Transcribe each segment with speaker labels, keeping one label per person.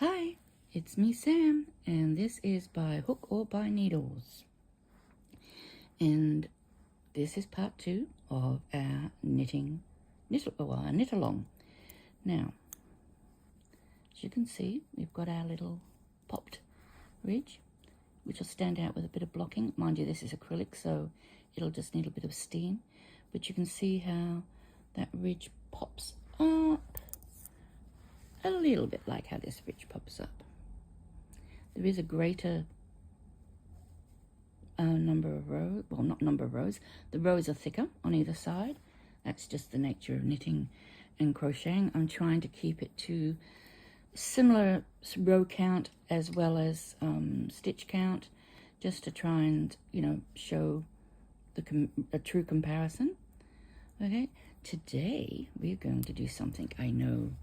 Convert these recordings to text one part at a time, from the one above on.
Speaker 1: Hi, it's me Sam, and this is By Hook or By Needles. And this is part 2 of our knit along. Now, as you can see, we've got our little popped ridge, which will stand out with a bit of blocking. Mind you, this is acrylic, so it'll just need a bit of steam. But you can see how that ridge pops up. A little bit like how this ridge pops up. There is a greater number of rows, well, not number of rows, the rows are thicker on either side. That's just the nature of knitting and crocheting. I'm trying to keep it to similar row count as well as stitch count, just to try and, show a true comparison. Okay, today we're going to do something I know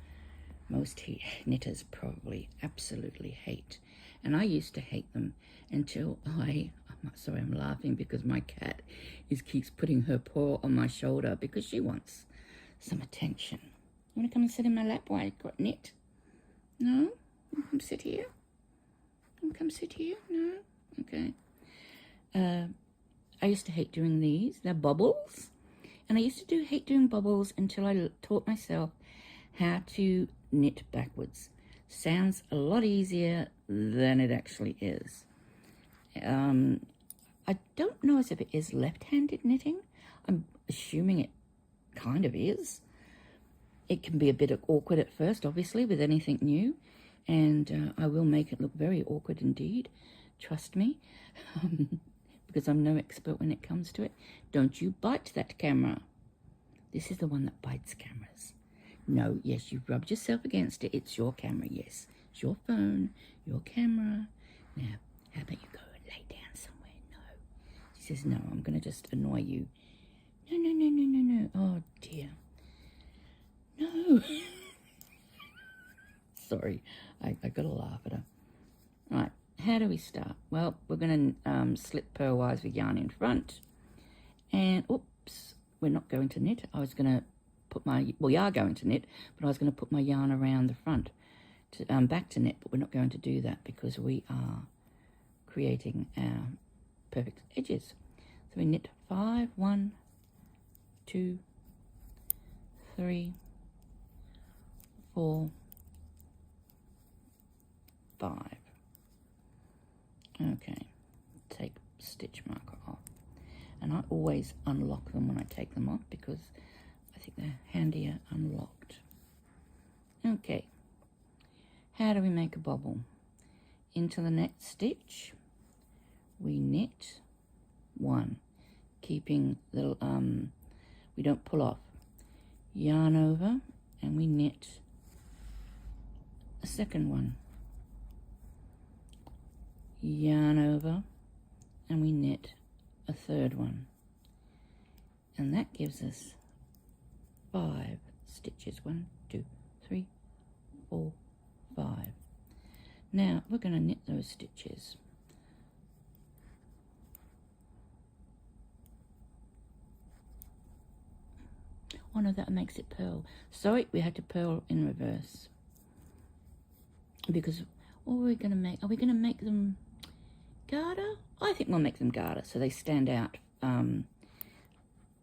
Speaker 1: most knitters probably absolutely hate. And I used to hate them until I'm sorry, I'm laughing because my cat keeps putting her paw on my shoulder because she wants some attention. You want to come and sit in my lap while I got knit? No? You come sit here? You come sit here? No? Okay. I used to hate doing these. They're bobbles. And I used to hate doing bobbles until I taught myself how to knit backwards. Sounds a lot easier than it actually is. I don't know if it is left-handed knitting. I'm assuming it kind of is. It can be a bit awkward at first, obviously, with anything new, and I will make it look very awkward indeed. Trust me, because I'm no expert when it comes to it. Don't you bite that camera. This is the one that bites cameras. No, yes, you've rubbed yourself against it. It's your camera, yes. It's your phone, your camera. Now, how about you go and lay down somewhere? No. She says, no, I'm going to just annoy you. No, no, no, no, no, no. Oh, dear. No. Sorry, I got to laugh at her. Right, how do we start? Well, we're going to slip purlwise with yarn in front. And, oops, we're not going to knit. I was going to we are going to knit, but I was going to put my yarn around the front to back to knit, but we're not going to do that because we are creating our perfect edges. So we knit 5, 1, 2, 3, 4, 5. Okay, take stitch marker off, and I always unlock them when I take them off because I think they're handier unlocked. Okay, how do we make a bobble? Into the next stitch, we knit 1, keeping the, we don't pull off. Yarn over, and we knit a second one. Yarn over, and we knit a third one. And that gives us 5 stitches. 1, 2, 3, 4, 5. Now we're going to knit those stitches. Oh no, that makes it purl. Sorry, we had to purl in reverse. Because what are we going to make? Are we going to make them garter? I think we'll make them garter so they stand out.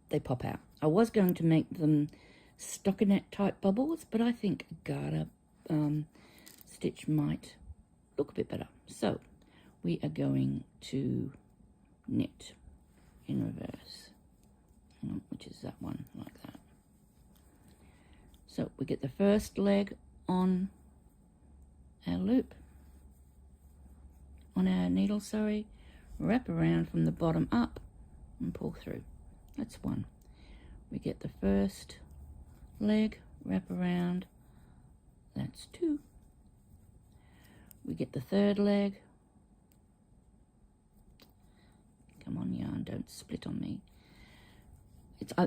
Speaker 1: They pop out. I was going to make them stockinette type bubbles, but I think a garter stitch might look a bit better. So we are going to knit in reverse, which is that one, like that. So we get the first leg on our loop, on our needle, sorry, wrap around from the bottom up and pull through. That's 1. We get the first leg, wrap around, that's 2. We get the third leg. Come on, yarn, don't split on me.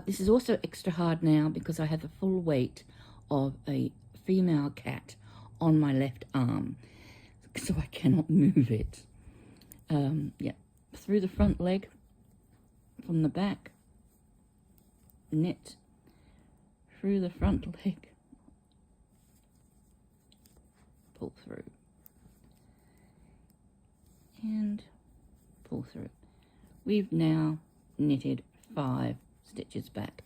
Speaker 1: This is also extra hard now because I have the full weight of a female cat on my left arm, so I cannot move it. Yeah, through the front leg, from the back, knit through the front leg, pull through. pull through. We've now knitted 5 stitches back.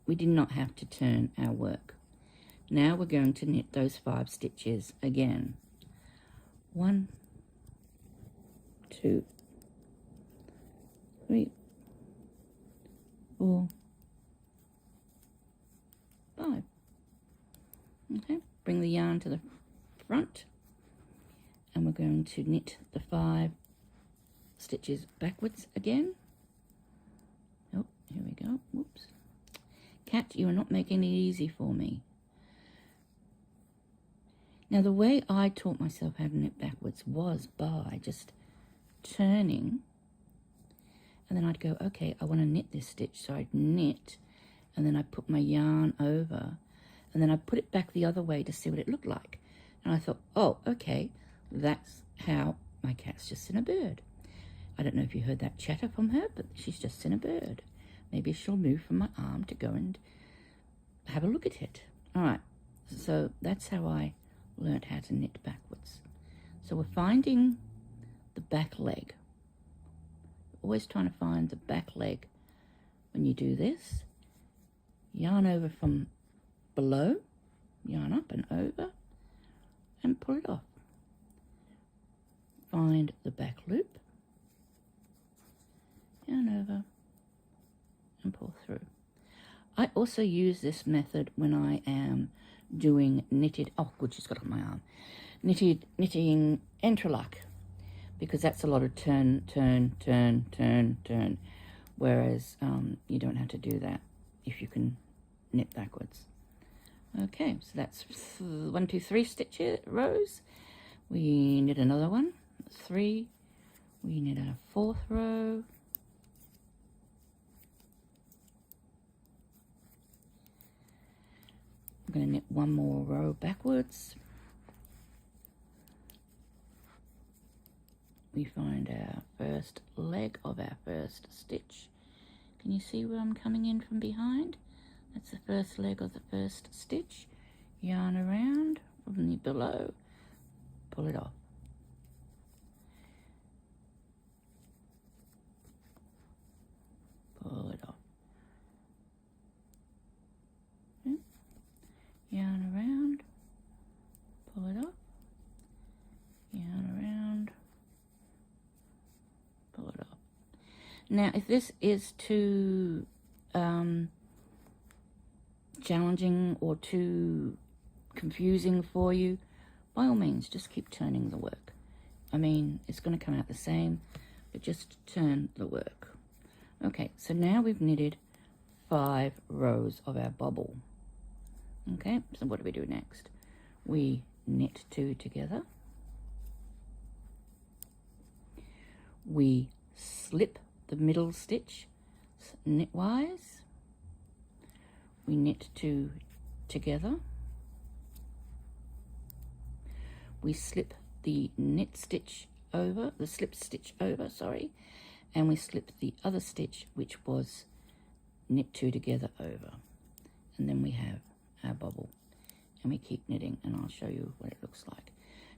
Speaker 1: We did not have to turn our work. Now we're going to knit those 5 stitches again. 1, 2, 3, 4, 5. Okay, bring the yarn to the front, and we're going to knit the 5 stitches backwards again. Oh, here we go. Whoops. Cat, you are not making it easy for me. Now, the way I taught myself how to knit backwards was by just turning, and then I'd go, okay, I want to knit this stitch. So I'd knit, and then I'd put my yarn over, and then I'd put it back the other way to see what it looked like. And I thought, oh, okay, that's how my cat's just seen a bird. I don't know if you heard that chatter from her, but she's just seen a bird. Maybe she'll move from my arm to go and have a look at it. All right, so that's how I learned how to knit backwards. So we're finding the back leg. Always trying to find the back leg when you do this. Yarn over from below, yarn up and over, and pull it off. Find the back loop, yarn over, and pull through. I also use this method when I am doing knitted, oh good, she's got it on my arm, knitting entrelac, because that's a lot of turn, turn, turn, turn, turn, whereas you don't have to do that if you can knit backwards. Okay, so that's 1, 2, 3 stitches, rows. We knit another one, 3, we knit our 4th row, I'm going to knit one more row backwards. We find our first leg of our first stitch. Can you see where I'm coming in from behind? That's the first leg of the first stitch. Yarn around from the below, pull it off. Pull it off. Okay. Yarn around, pull it off. Yarn around, pull it off. Now, if this is too challenging or too confusing for you, by all means, just keep turning the work. I mean, it's going to come out the same, but just turn the work. Okay, so now we've knitted 5 rows of our bobble. Okay, so what do we do next? We knit 2 together. We slip the middle stitch knitwise. We knit 2 together. We slip the knit stitch over, the slip stitch over, sorry, and we slip the other stitch, which was knit 2 together over. And then we have our bobble, and we keep knitting, and I'll show you what it looks like.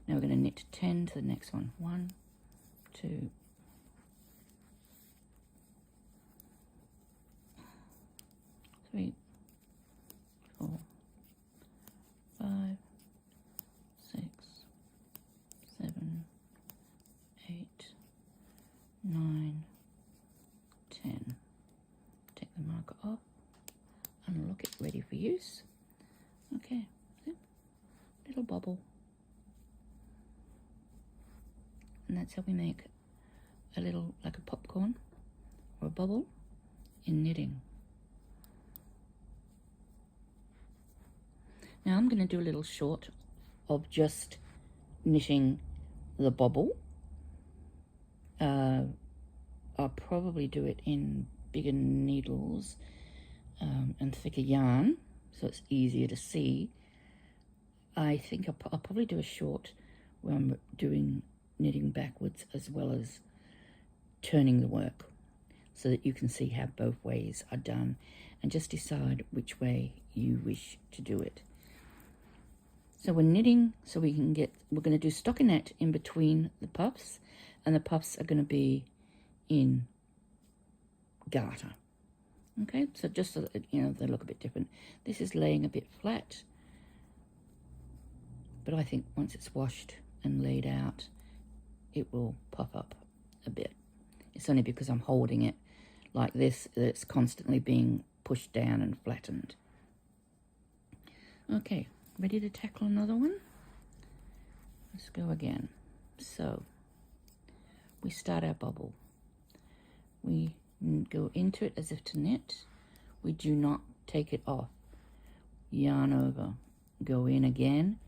Speaker 1: Now we're going to knit 10 to the next one. 1, 2, 3, 4, 5, 6, 7, 8, 9, 10. Take the marker off, unlock it, ready for use. Okay, little bobble. And that's how we make a little, like a popcorn or a bubble in knitting. Now I'm going to do a little short of just knitting the bobble. I'll probably do it in bigger needles and thicker yarn, so it's easier to see. I think I'll probably do a short where I'm doing knitting backwards as well as turning the work, so that you can see how both ways are done and just decide which way you wish to do it. So we're knitting so we're going to do stockinette in between the puffs, and the puffs are going to be in garter. Okay, so just so that, you know, they look a bit different. This is laying a bit flat, but I think once it's washed and laid out, it will puff up a bit. It's only because I'm holding it like this that it's constantly being pushed down and flattened. Okay, ready to tackle another one? Let's go again. So we start our bubble. We go into it as if to knit. We do not take it off. Yarn over, go in again,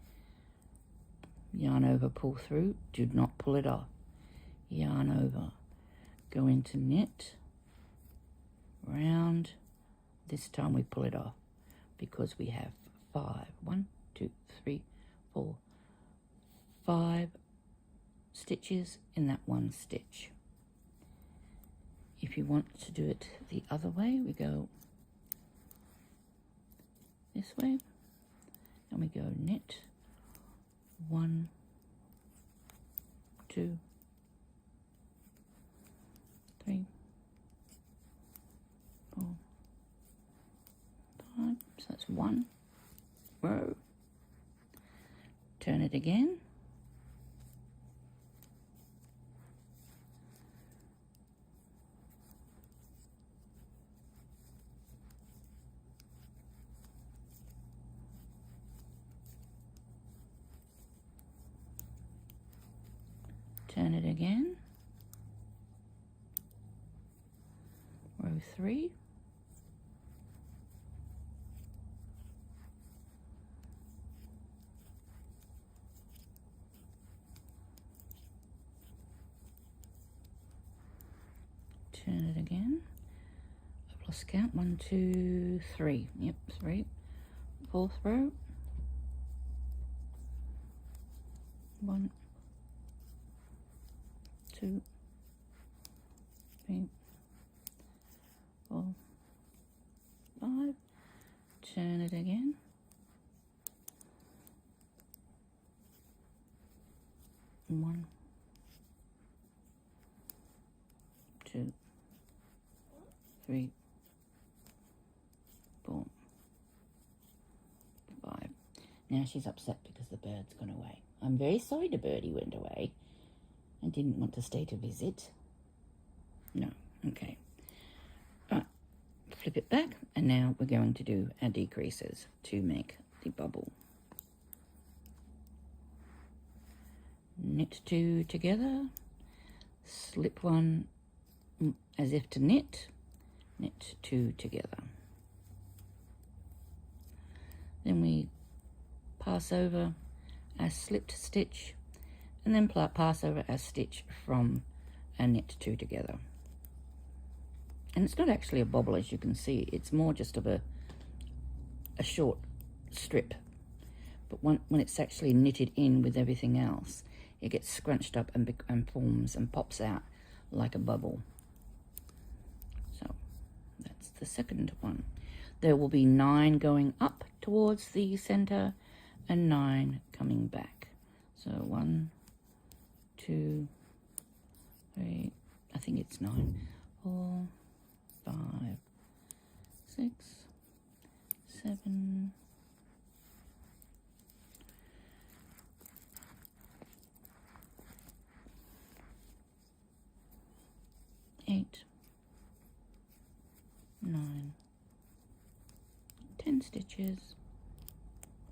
Speaker 1: yarn over, pull through, do not pull it off. Yarn over, go into knit, round. This time we pull it off because we have 5 stitches in that one stitch. If you want to do it the other way, we go this way and we go knit 1, 2, 3, 4, 5. So that's 1 row. Turn it again. Turn it again. Row 3. Turn it again. I've lost count. 1, 2, 3. Yep, 3. 4th row. 1, 2, 3, 4, 5. Turn it again. 1, 2, 3, 4, 5. Now she's upset because the bird's gone away. I'm very sorry the birdie went away and didn't want to stay to visit. No, okay. Right, flip it back, and now we're going to do our decreases to make the bubble. Knit 2 together, slip 1 as if to knit, knit 2 together. Then we pass over our slipped stitch, and then pass over our stitch from our knit 2 together. And it's not actually a bobble, as you can see. It's more just of a short strip. But when it's actually knitted in with everything else, it gets scrunched up and forms and pops out like a bubble. So that's the second one. There will be 9 going up towards the center and 9 coming back. So 1, 2, 3, I think it's 9, 4, 5, 6, 7, 8, 9, 10 stitches.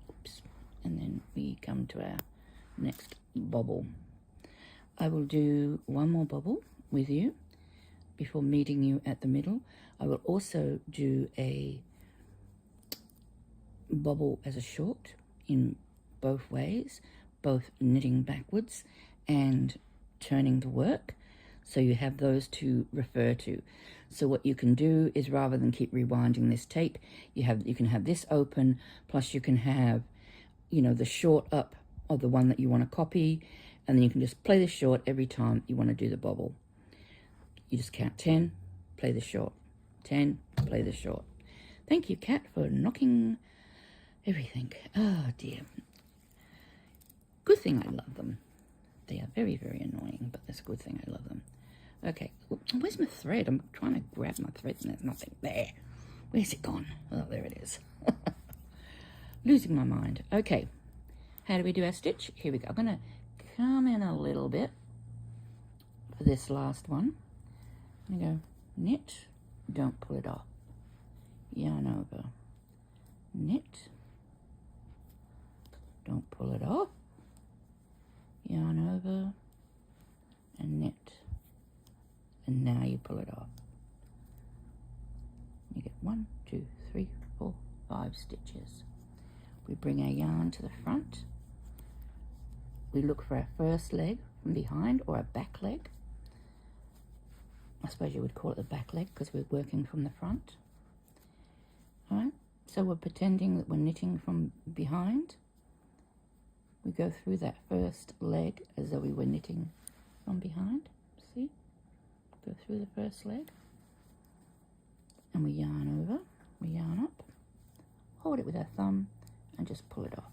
Speaker 1: Oops. And then we come to our next bobble. I will do one more bobble with you before meeting you at the middle. I will also do a bobble as a short in both ways, both knitting backwards and turning the work, so you have those to refer to. So what you can do is, rather than keep rewinding this tape, you can have this open, plus you can have, you know, the short up of the one that you want to copy, and then you can just play the short every time you want to do the bobble. You just count 10, play the short, 10, play the short. Thank you, Cat, for knocking everything. Oh dear. Good thing I love them. They are very, very annoying, but that's a good thing I love them. Okay, where's my thread? I'm trying to grab my thread and there's nothing there. Where's it gone? Oh, there it is. Losing my mind. Okay, how do we do our stitch? Here we go. I'm going to come in a little bit for this last one. I'm going to go knit, don't pull it off. Yarn over, knit, don't pull it off. Yarn over and knit. And now you pull it off. You get 1, 2, 3, 4, 5 stitches. We bring our yarn to the front. We look for our first leg from behind, or a back leg. I suppose you would call it the back leg because we're working from the front. All right, so we're pretending that we're knitting from behind. We go through that first leg as though we were knitting from behind. See? Go through the first leg. And we yarn over, we yarn up, hold it with our thumb and just pull it off.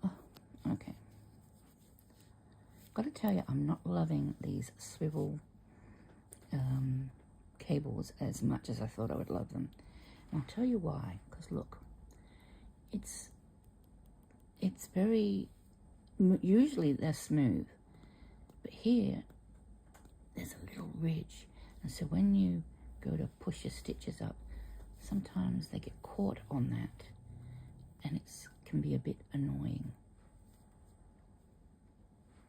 Speaker 1: Oh, okay. Got to tell you, I'm not loving these swivel cables as much as I thought I would love them. And I'll tell you why, because look, it's very, usually they're smooth, but here there's a little ridge, and so when you go to push your stitches up, sometimes they get caught on that, and it can be a bit annoying.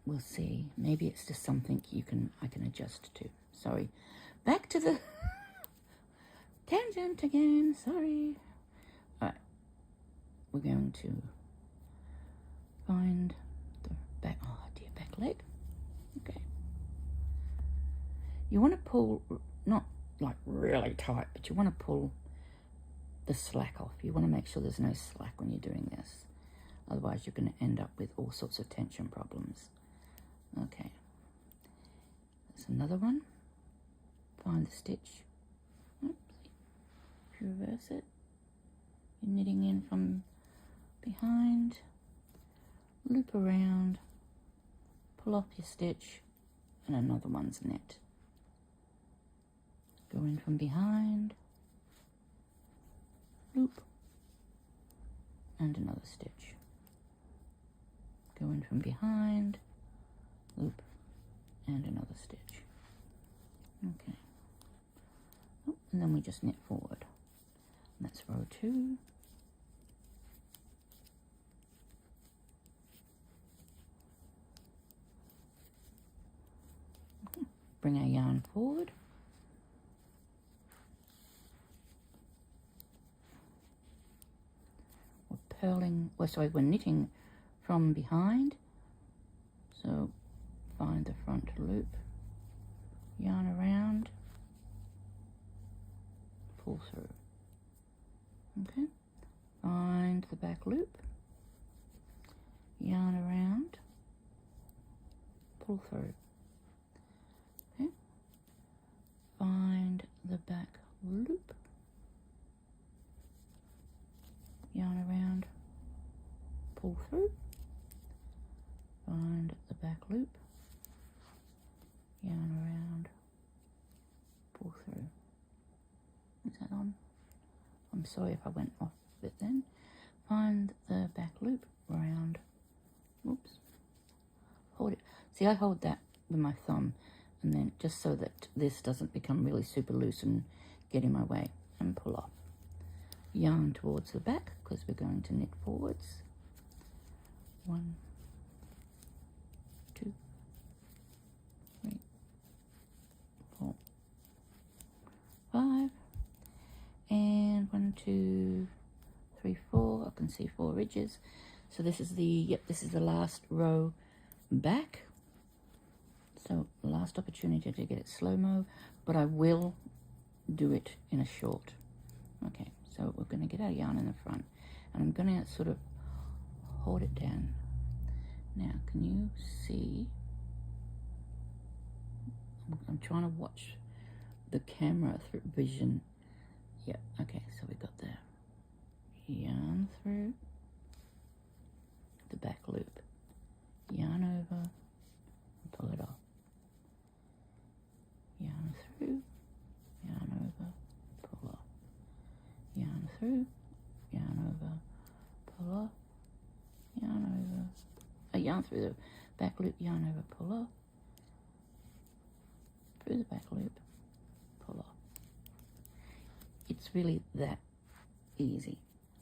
Speaker 1: We'll see. Maybe it's just something I can adjust to. Sorry. Back to the tangent again. Sorry. All right. We're going to find the back. Oh dear, back leg. Okay. You want to pull, not like really tight, but you want to pull the slack off. You want to make sure there's no slack when you're doing this. Otherwise, you're going to end up with all sorts of tension problems. Okay. There's another one. Find the stitch. Oops. If you reverse it, you're knitting in from behind, loop around, pull off your stitch, and another one's knit. Go in from behind, loop, and another stitch. Go in from behind, loop, and another stitch. Okay. Oh, and then we just knit forward. And that's row 2. Okay. Bring our yarn forward. We're knitting from behind, so find the front loop, yarn around, pull through. Okay, find the back loop, yarn around, pull through. Okay, find the back loop, yarn around, pull through, find the back loop, yarn around, pull through. Is that on? I'm sorry if I went off a bit then. Find the back loop, round, oops, hold it. See, I hold that with my thumb, and then just so that this doesn't become really super loose and get in my way, and pull off. Yarn towards the back, because we're going to knit forwards. 1, 2, 3, 4, 5, and 1, 2, 3, 4. I can see 4 ridges. So this is the last row back. So last opportunity to get it slow-mo, but I will do it in a short. Okay, so we're going to get our yarn in the front, and I'm going to sort of hold it down. Now, can you see? I'm trying to watch the camera through vision. Yep, okay, so we got the yarn through the back loop, yarn over, through, yarn over, pull off, yarn over, yarn through the back loop, yarn over, pull off, through the back loop, pull off. It's really that easy.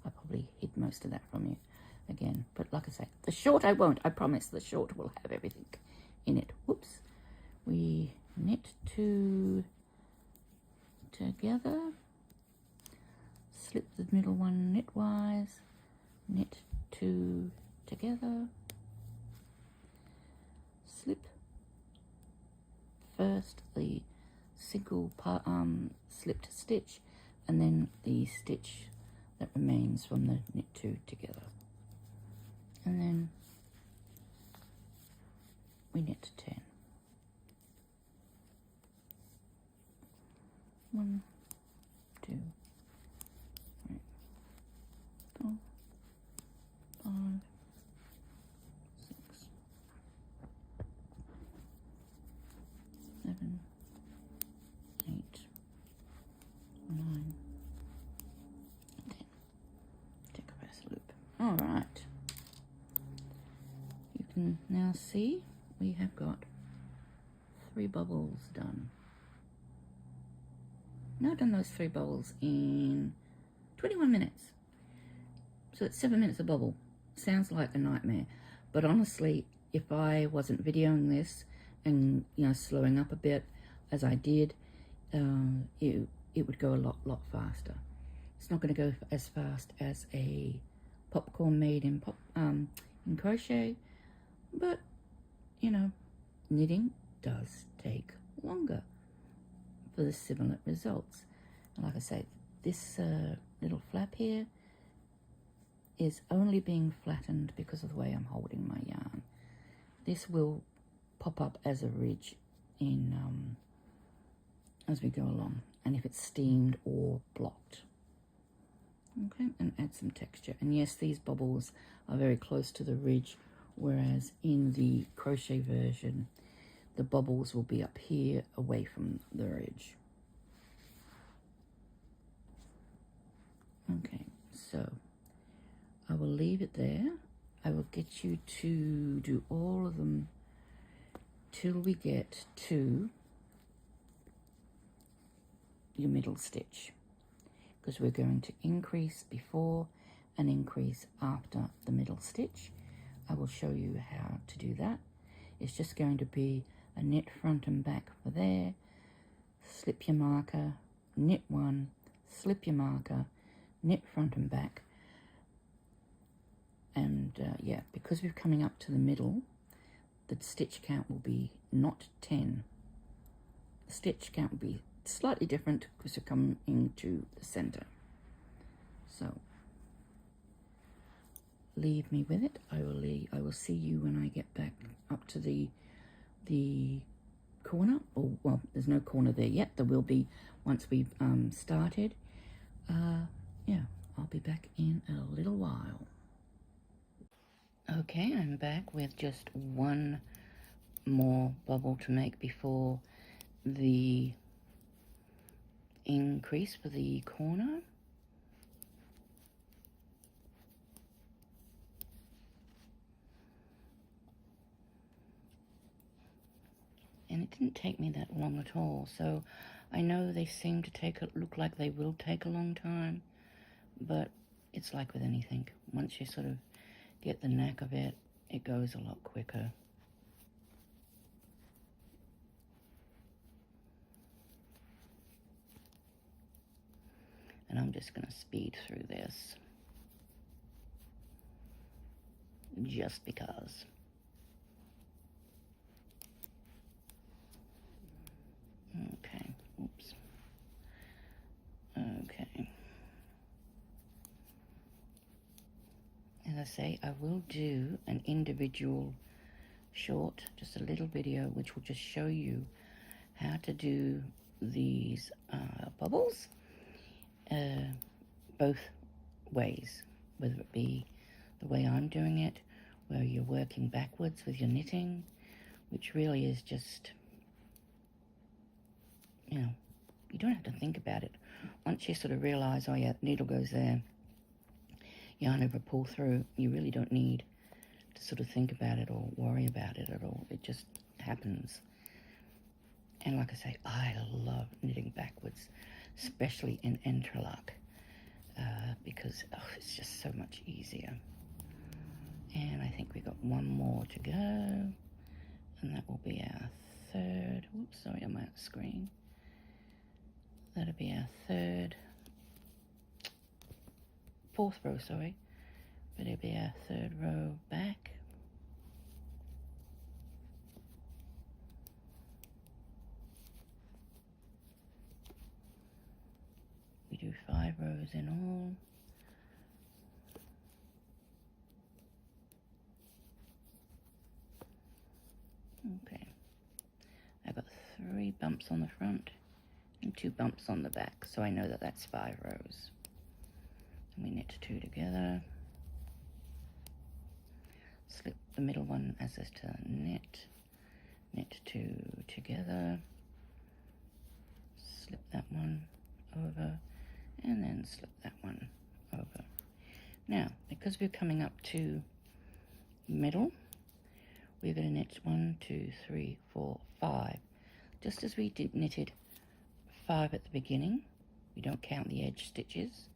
Speaker 1: I probably hid most of that from you again, but like I say, the short I won't. I promise the short will have everything in it. Whoops. We knit two together, slip the middle one knitwise, knit two together, slip first the single slipped stitch and then the stitch that remains from the knit two together, and then we knit 10. 1, 2, 3, 4, 5, 6, 7, 8, 9, 10. Take a rest loop. All right. You can now see we have got 3 bubbles done. Now I've done those 3 bubbles in 21 minutes. So it's 7 minutes a bubble. Sounds like a nightmare. But honestly, if I wasn't videoing this and, slowing up a bit as I did, it would go a lot faster. It's not going to go as fast as a popcorn made in crochet, but, knitting does take longer for the similar results. And like I say, this little flap here is only being flattened because of the way I'm holding my yarn. This will pop up as a ridge in as we go along, and if it's steamed or blocked. Okay, and add some texture. And yes, these bubbles are very close to the ridge, whereas in the crochet version the bubbles will be up here away from the ridge. Okay, so I will leave it there. I will get you to do all of them till we get to your middle stitch, because we're going to increase before and increase after the middle stitch. I will show you how to do that. It's just going to be a knit front and back for there, slip your marker, knit 1, slip your marker, knit front and back. And yeah, because we're coming up to the middle, the stitch count will be not 10. The stitch count will be slightly different because we're coming into the center. So leave me with it. I will see you when I get back up to the corner. Or well, there's no corner there yet. There will be once we've started. Yeah, I'll be back in a little while. Okay, I'm back with just one more bubble to make before the increase for the corner. And it didn't take me that long at all, so I know they seem to look like they will take a long time, but it's like with anything. Once you sort of get the knack of it, it goes a lot quicker. And I'm just going to speed through this, just because. Okay, oops. Okay. As I say, I will do an individual short, just a little video, which will just show you how to do these bubbles both ways, whether it be the way I'm doing it, where you're working backwards with your knitting, which really is just, You don't have to think about it. Once you sort of realize, oh yeah, needle goes there, yarn over, pull through, you really don't need to sort of think about it or worry about it at all. It just happens. And like I say, I love knitting backwards, especially in interlock, because it's just so much easier. And I think we got one more to go, and that will be our third. Whoops, sorry, I'm out of screen. That'll be our fourth row, sorry. But it'll be our third row back. We do 5 rows in all. Okay. I've got 3 bumps on the front and 2 bumps on the back, so I know that that's 5 rows. And we knit 2 together. Slip the middle one as is to knit. Knit 2 together. Slip that one over, and then slip that one over. Now, because we're coming up to middle, we're going to knit 1, 2, 3, 4, 5. Just as we knitted 5 at the beginning, we don't count the edge stitches.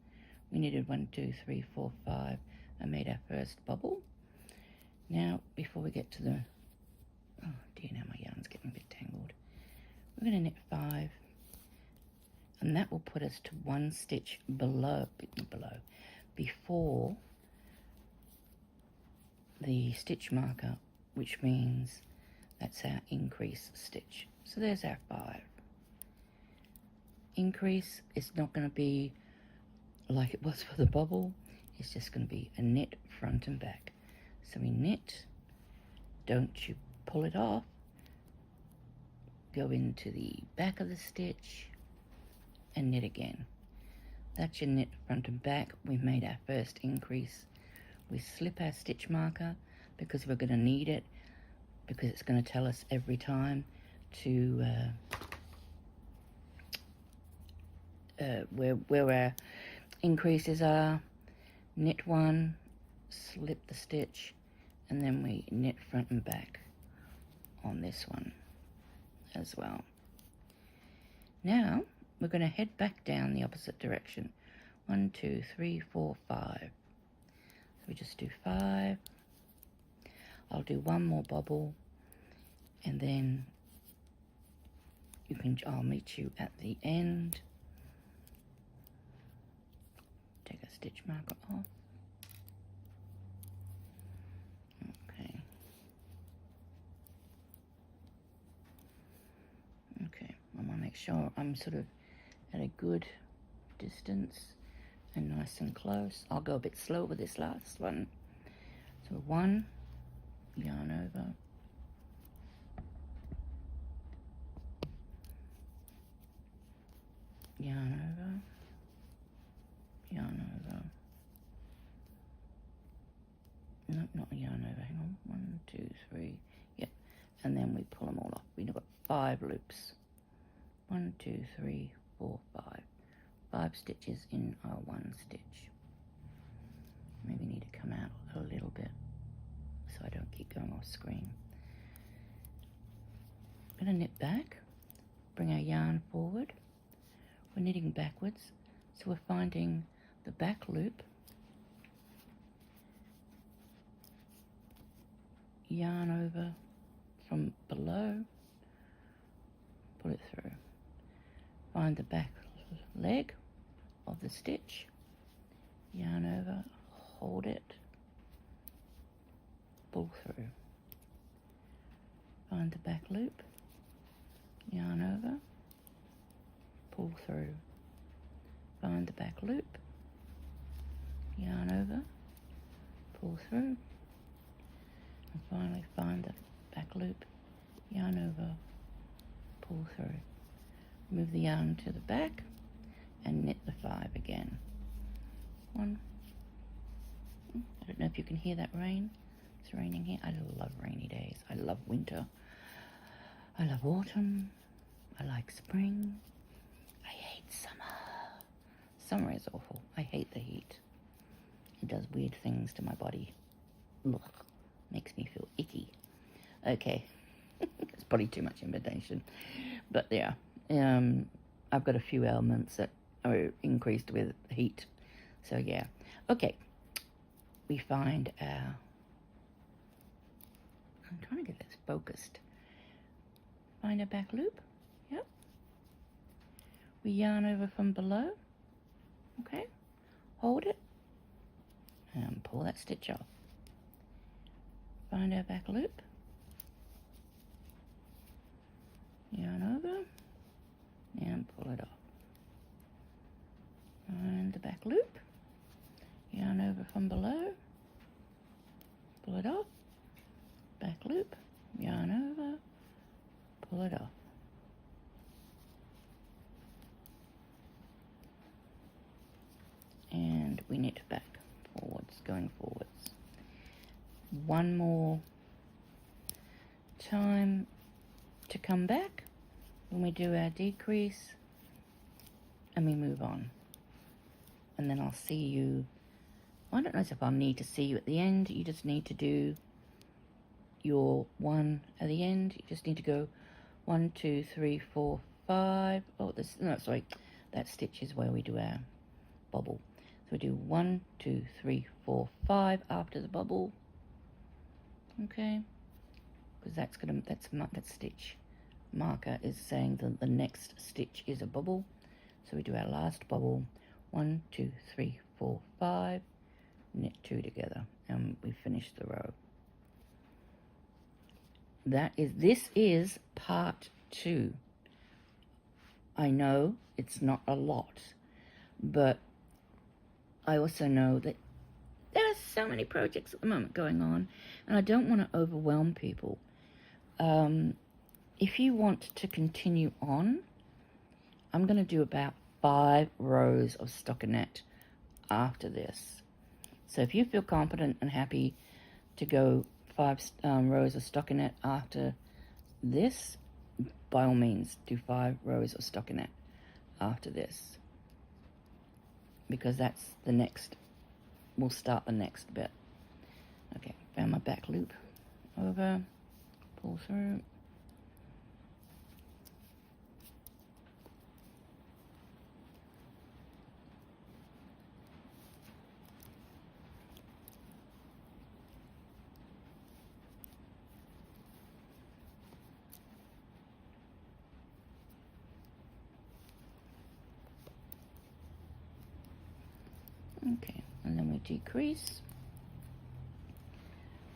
Speaker 1: We knitted 1, 2, 3, 4, 5 and made our first bubble. Now, before we get to the, oh dear, now my yarn's getting a bit tangled. We're going to knit 5, and that will put us to 1 stitch before the stitch marker, which means that's our increase stitch. So there's our 5. Increase is not going to be like it was for the bobble. It's just going to be a knit front and back. So we knit, don't you pull it off, go into the back of the stitch and knit again. That's your knit front and back. We've made our first increase. We slip our stitch marker because we're going to need it, because it's going to tell us every time to where our increases are. Knit 1, slip the stitch, and then we knit front and back on this one as well. Now we're going to head back down the opposite direction. 1, 2, 3, 4, 5. So we just do 5. I'll do 1 more bobble, and then I'll meet you at the end. Take a stitch marker off. Okay. I want to make sure I'm sort of at a good distance and nice and close. I'll go a bit slow with this last one. So 1, yarn over, yarn over, yarn over. No, not a yarn over. Hang on. 1, 2, 3. Yep. And then we pull them all off. We've got 5 loops. 1, 2, 3, 4, 5. 5 stitches in our 1 stitch. Maybe need to come out a little bit so I don't keep going off screen. I'm going to knit back, bring our yarn forward. We're knitting backwards, so we're finding the back loop, yarn over from below, pull it through. Find the back leg of the stitch, yarn over, hold it, pull through. Find the back loop, yarn over, pull through. Find the back loop, yarn over, pull through, and finally find the back loop, yarn over, pull through. Move the yarn to the back and knit the 5 again. 1. I don't know if you can hear that rain. It's raining here. I love rainy days. I love winter. I love autumn. I like spring. I Summer is awful. I hate the heat. It does weird things to my body. Ugh. Makes me feel icky. Okay. It's probably too much invitation. But yeah. I've got a few elements that are increased with heat. So yeah. Okay. We find our... I'm trying to get this focused. Find our back loop. Yep. We yarn over from below. Okay. Hold it. And pull that stitch off. Find our back loop. Yarn over. And pull it off. Find the back loop. Yarn over from below. Pull it off. Back loop. Yarn over. Pull it off. And we knit back, forwards, going forwards. One more time to come back when we do our decrease, and we move on. And then I'll see you, I don't know if I need to see you at the end. You just need to do your one at the end. You just need to go 1, 2, 3, 4, 5. Oh, this, no, sorry, that stitch is where we do our bobble. So we do 1, 2, 3, 4, 5 after the bobble. Okay, because that's that stitch marker is saying that the next stitch is a bobble. So we do our last bobble. 1, 2, 3, 4, 5. Knit 2 together, and we finish the row. This is part 2. I know it's not a lot, but I also know that there are so many projects at the moment going on, and I don't want to overwhelm people. If you want to continue on, I'm going to do about 5 rows of stockinette after this. So if you feel confident and happy to go 5 rows of stockinette after this, by all means, do 5 rows of stockinette after this. Because that's the next, we'll start the next bit. Okay, found my back loop, over, pull through. Okay, and then we decrease.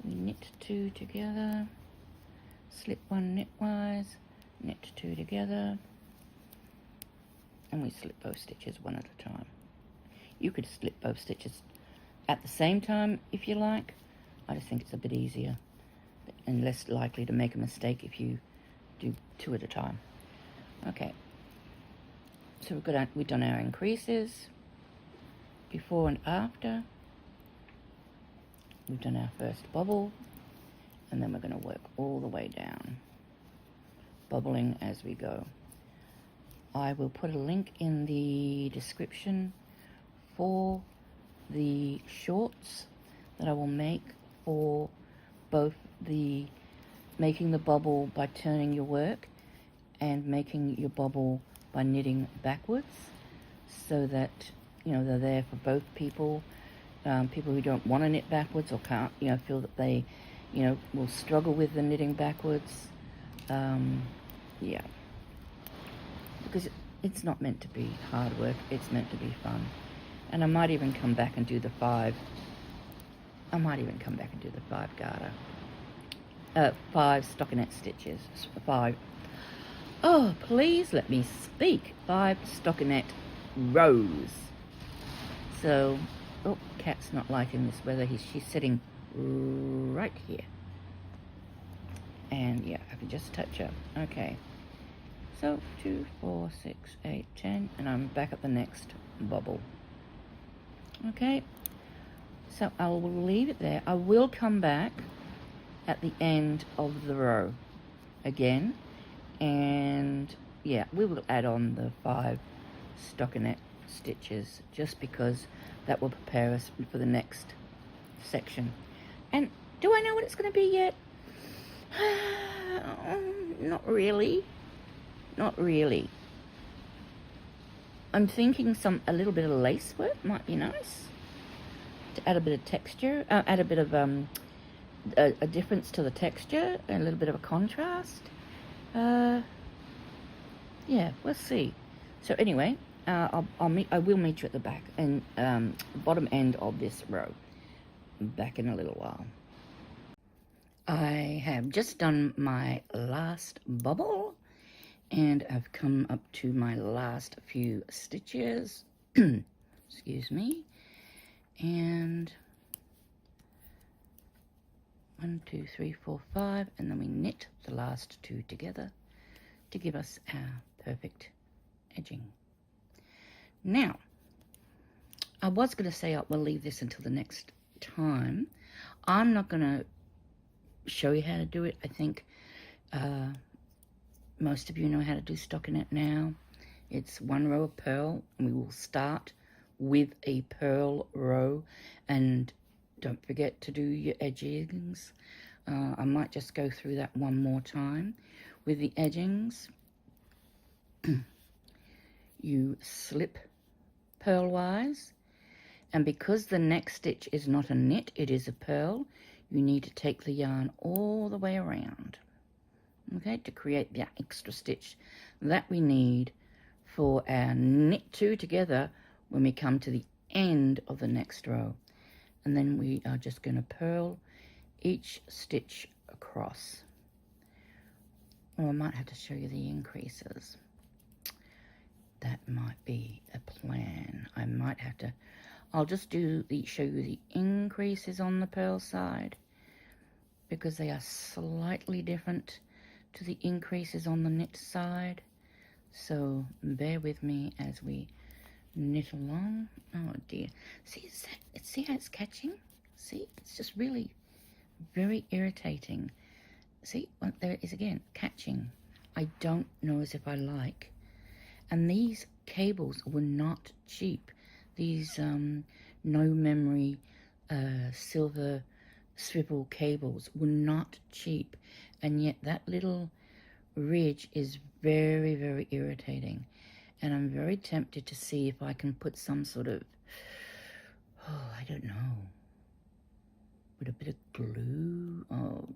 Speaker 1: We knit 2 together, slip 1 knitwise, knit 2 together, and we slip both stitches one at a time. You could slip both stitches at the same time if you like. I just think it's a bit easier and less likely to make a mistake if you do 2 at a time. Okay, so we've done our increases. Before and after, we've done our first bobble, and then we're going to work all the way down, bobbling as we go. I will put a link in the description for the shorts that I will make for both the making the bobble by turning your work and making your bobble by knitting backwards, so that they're there for both people. People who don't want to knit backwards or can't, feel that they, will struggle with the knitting backwards. Yeah. Because it's not meant to be hard work, it's meant to be fun. And I might even come back and do the 5. I might even come back and do the 5 garter. 5 stockinette stitches. 5. Oh, please let me speak. 5 stockinette rows. So, oh, cat's not liking this weather. She's sitting right here. And yeah, I can just touch her. Okay. So 2, 4, 6, 8, 10, and I'm back at the next bobble. Okay. So I will leave it there. I will come back at the end of the row again, and yeah, we will add on the 5 stockinette stitches, just because that will prepare us for the next section. And do I know what it's going to be yet? Not really. Not really. I'm thinking a little bit of lace work might be nice to add a bit of texture, add a bit of a difference to the texture, a little bit of a contrast. Yeah, let's see. So anyway, I will meet you at the back and bottom end of this row. Back in a little while. I have just done my last bobble, and I've come up to my last few stitches. Excuse me. And 1, 2, 3, 4, 5, and then we knit the last 2 together to give us our perfect edging. Now, I was going to say we'll leave this until the next time. I'm not going to show you how to do it. I think most of you know how to do stockinette now. It's 1 row of purl, and we will start with a purl row, and don't forget to do your edgings. I might just go through that one more time. With the edgings, you slip purlwise, and because the next stitch is not a knit, it is a purl, you need to take the yarn all the way around, okay, to create the extra stitch that we need for our knit 2 together when we come to the end of the next row. And then we are just going to purl each stitch across. Or I might have to show you the increases. That might be a plan. I might have to, I'll just show you the increases on the purl side, because they are slightly different to the increases on the knit side. So bear with me as we knit along. Oh dear. See how it's catching? See, it's just really very irritating. See, well, there it is again, catching. I don't know as if I like. And these cables were not cheap. These no memory silver swivel cables were not cheap. And yet that little ridge is very, very irritating. And I'm very tempted to see if I can put some sort of, I don't know, with a bit of glue. Oh,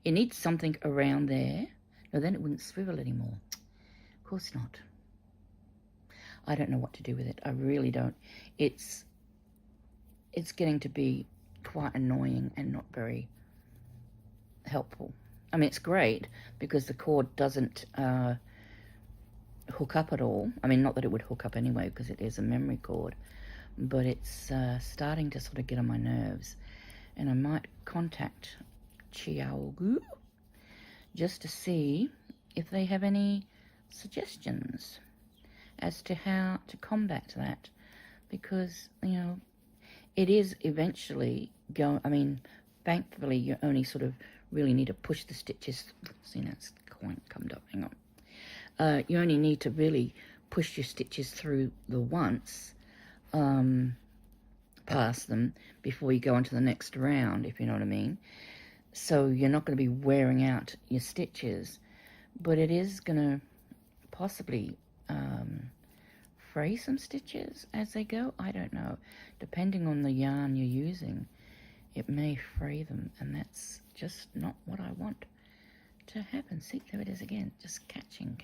Speaker 1: it needs something around there. No, then it wouldn't swivel anymore. Of course not. I don't know what to do with it. I really don't. It's getting to be quite annoying and not very helpful. I mean, it's great because the cord doesn't hook up at all. I mean, not that it would hook up anyway because it is a memory cord, but it's starting to sort of get on my nerves. And I might contact Chiaogu just to see if they have any suggestions as to how to combat that, because, you know, it is eventually going, I mean, thankfully you only sort of really need to push the stitches. See, now it's quite come up, hang on. You only need to really push your stitches through the once, past them, before you go on to the next round, if you know what I mean. So you're not going to be wearing out your stitches, but it is going to possibly fray some stitches as they go. I don't know. Depending on the yarn you're using, it may fray them, and that's just not what I want to happen. See, there it is again, just catching.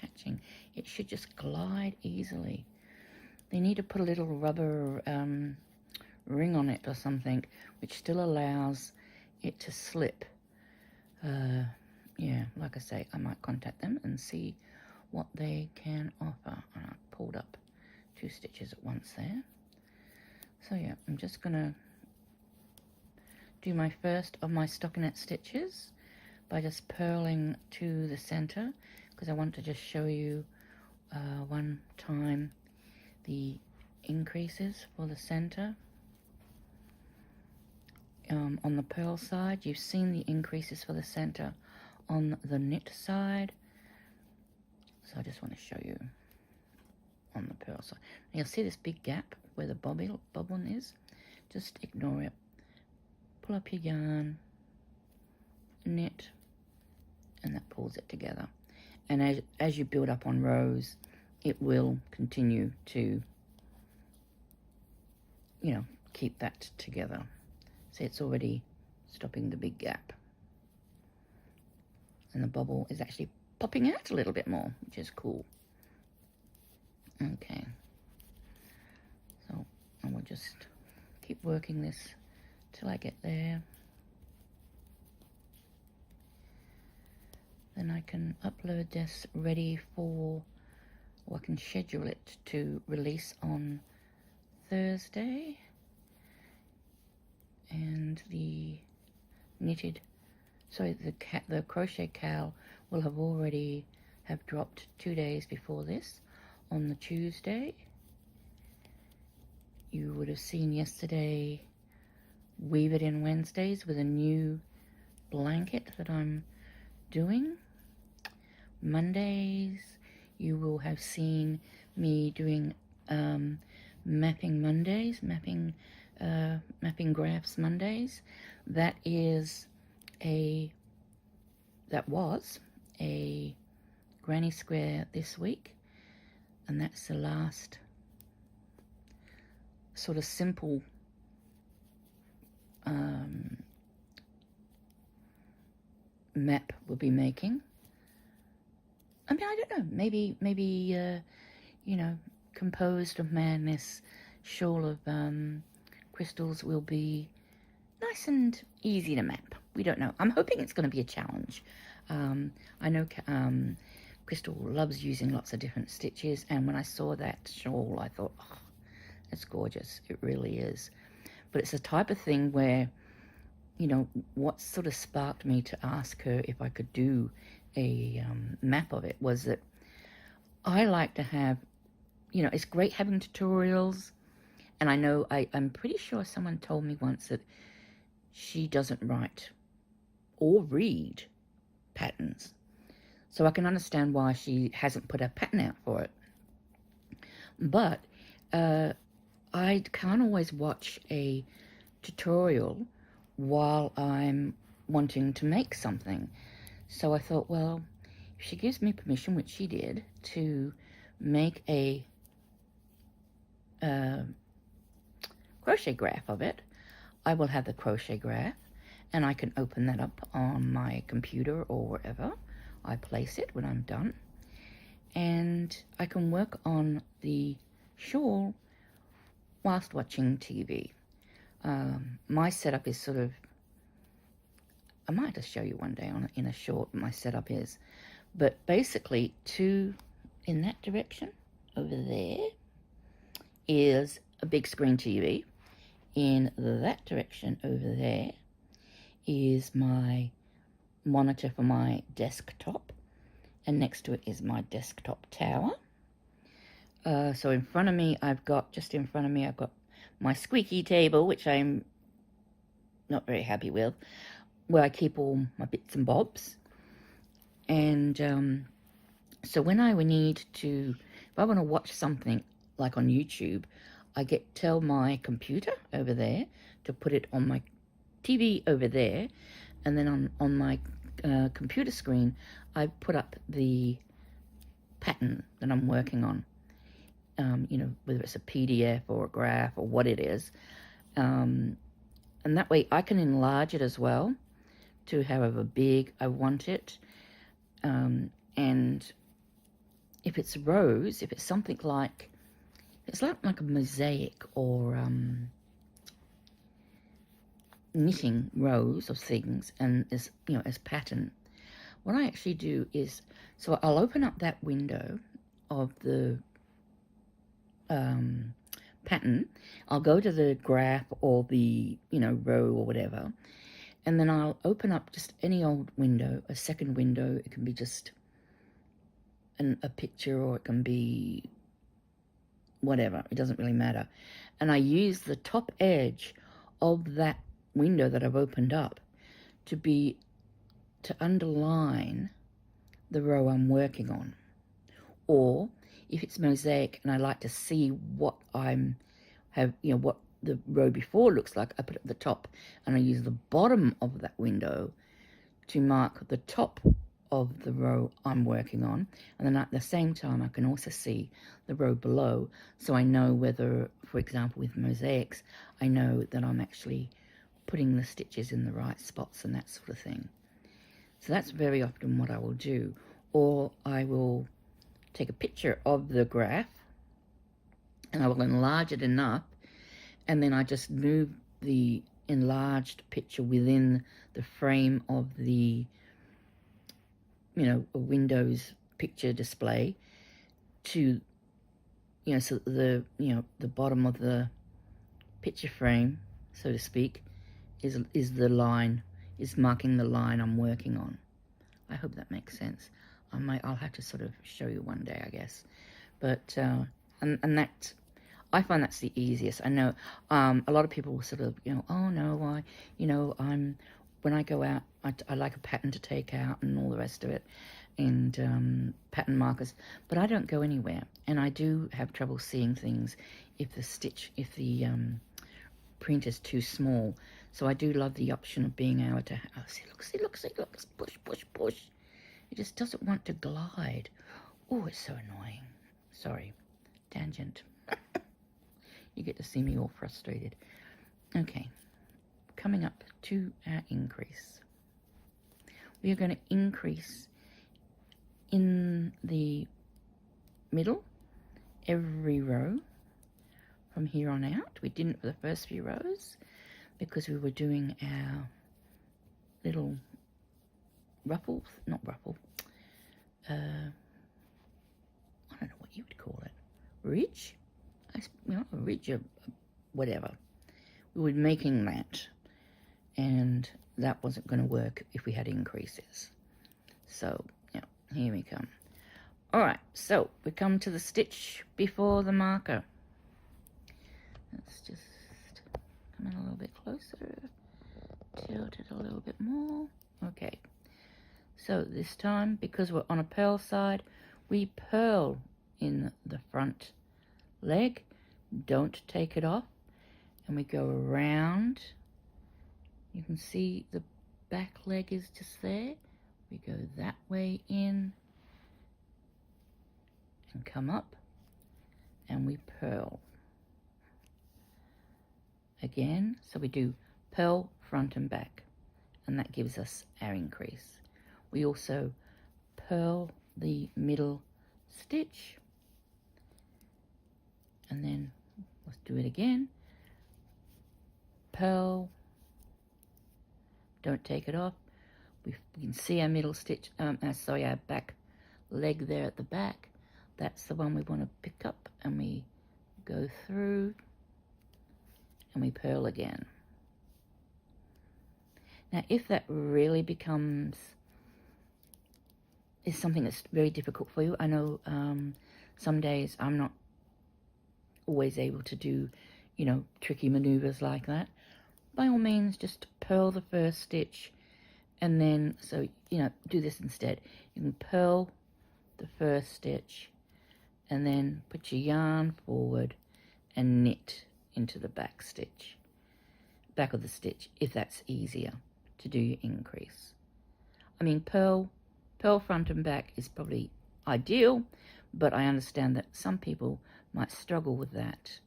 Speaker 1: It should just glide easily. They need to put a little rubber ring on it or something, which still allows it to slip. Yeah, like I say, I might contact them and see what they can offer. And I pulled up 2 stitches at once there. So yeah, I'm just gonna do my first of my stockinette stitches by just purling to the center, because I want to just show you one time the increases for the center. On the purl side, you've seen the increases for the center on the knit side. So I just want to show you on the purl side. Now you'll see this big gap where the bobble is. Just ignore it. Pull up your yarn, knit, and that pulls it together. And as you build up on rows, it will continue to, you know, keep that together. See, it's already stopping the big gap. And the bobble is actually popping out a little bit more, which is cool. Okay. So I will just keep working this till I get there. Then I can upload this ready for, or I can schedule it to release on Thursday. And the knitted, so the crochet cowl will have already have dropped 2 days before this on the Tuesday. You would have seen yesterday Weave It In Wednesdays with a new blanket that I'm doing. Mondays, you will have seen me doing mapping Mondays, mapping graphs Mondays. That was a granny square this week, and that's the last sort of simple map we'll be making. I mean, I don't know, maybe you know, Composed of Madness shawl of crystals will be nice and easy to map. We don't know. I'm hoping it's going to be a challenge. I know Crystal loves using lots of different stitches, and when I saw that shawl, I thought, oh, it's gorgeous. It really is. But it's the type of thing where, you know, what sort of sparked me to ask her if I could do a map of it was that I like to have, you know, it's great having tutorials. And I know, I'm pretty sure someone told me once that she doesn't write or read patterns. So I can understand why she hasn't put a pattern out for it. But I can't always watch a tutorial while I'm wanting to make something. So I thought, well, if she gives me permission, which she did, to make a crochet graph of it, I will have the crochet graph, and I can open that up on my computer or wherever I place it when I'm done, and I can work on the shawl whilst watching TV. My setup is sort of, I might just show you one day in a short my setup is, but basically in that direction over there is a big screen TV. In that direction over there is my monitor for my desktop, and next to it is my desktop tower. So in front of me, just in front of me, I've got my squeaky table, which I'm not very happy with, where I keep all my bits and bobs. And so when I need to, if I want to watch something like on YouTube, I tell my computer over there to put it on my TV over there, and then on my computer screen, I put up the pattern that I'm working on. You know, whether it's a PDF or a graph or what it is. And that way I can enlarge it as well to however big I want it. And if it's rows, if it's something like, it's like a mosaic or knitting rows of things and as, you know, as pattern, what I actually do is, so I'll open up that window of the pattern. I'll go to the graph or the, you know, row or whatever, and then I'll open up just any old window, a second window. It can be just a picture, or it can be whatever. It doesn't really matter. And I use the top edge of that window that I've opened up to underline the row I'm working on. Or if it's mosaic and I like to see what what the row before looks like, I put it at the top, and I use the bottom of that window to mark the top of the row I'm working on, and then at the same time I can also see the row below, so I know whether, for example, with mosaics, I know that I'm actually putting the stitches in the right spots and that sort of thing. So that's very often what I will do. Or I will take a picture of the graph and I will enlarge it enough, and then I just move the enlarged picture within the frame of the a Windows picture display to so the the bottom of the picture frame, so to speak, is the line, is marking the line I'm working on. I hope that makes sense. I'll have to sort of show you one day, I guess. But and that, I find that's the easiest. I know a lot of people will sort of oh no, when I go out, I like a pattern to take out and all the rest of it, and pattern markers, but I don't go anywhere, and I do have trouble seeing things if the print is too small. So I do love the option of being able to see, look, push. It just doesn't want to glide. Oh, it's so annoying. Sorry, tangent. You get to see me all frustrated. Okay, coming up to our increase. We are going to increase in the middle every row from here on out. We didn't for the first few rows because we were doing our little I don't know what you would call it, ridge, a ridge of whatever. We were making that, and that wasn't going to work if we had increases. So here we come. All right, so we come to the stitch before the marker. Let's just come in a little bit closer, tilt it a little bit more. Okay, so this time, because we're on a purl side, we purl in the front leg, don't take it off, and we go around. You can see the back leg is just there. We go that way in and come up, and we purl again. So we do purl front and back, and that gives us our increase. We also purl the middle stitch, and then let's do it again. Purl, don't take it off. We can see our middle stitch, our back leg there at the back. That's the one we want to pick up, and we go through and we purl again. Now, if that really is something that's very difficult for you, I know some days I'm not always able to do, tricky maneuvers like that. By all means, just purl the first stitch, and then, do this instead. You can purl the first stitch, and then put your yarn forward and knit into the back of the stitch, if that's easier to do your increase. I mean, purl front and back is probably ideal, but I understand that some people might struggle with that.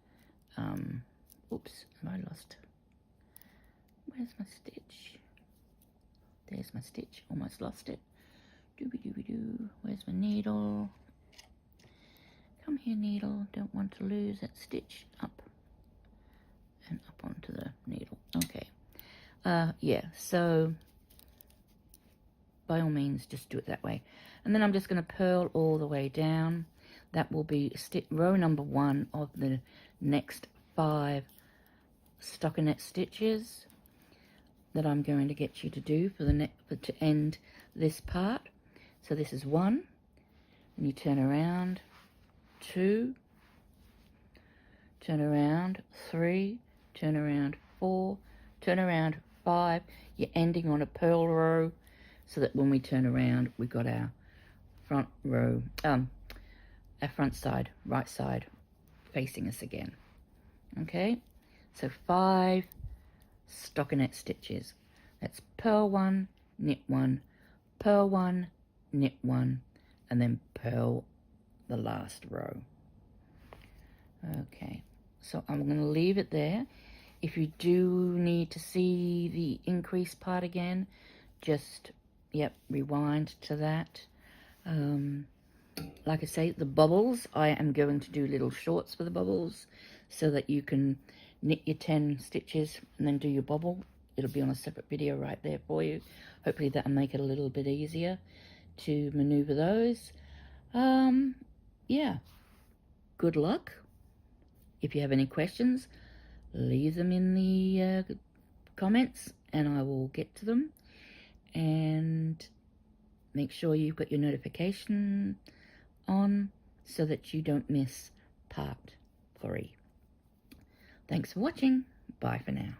Speaker 1: Oops, have I lost? Where's my stitch? There's my stitch, almost lost it. Dooby-dooby-doo, where's my needle? Come here, needle, don't want to lose that stitch. Up and up onto the needle. Okay, yeah, so by all means, just do it that way. And then I'm just going to purl all the way down. That will be row number 1 of the next 5 stockinette stitches that I'm going to get you to do to end this part. So this is 1, and you turn around, 2, turn around, 3, turn around, 4, turn around, 5. You're ending on a purl row, so that when we turn around, we've got our front row, our front side, right side, facing us again. Okay, so 5 stockinette stitches. That's purl 1, knit 1, purl 1, knit 1, and then purl the last row. Okay, so I'm going to leave it there. If you do need to see the increase part again, just, rewind to that. Like I say, the bubbles, I am going to do little shorts for the bubbles so that you can knit your 10 stitches and then do your bobble. It'll be on a separate video right there for you. Hopefully that'll make it a little bit easier to maneuver those. Yeah, good luck. If you have any questions, leave them in the comments and I will get to them. And make sure you've got your notification on so that you don't miss part 3. Thanks for watching. Bye for now.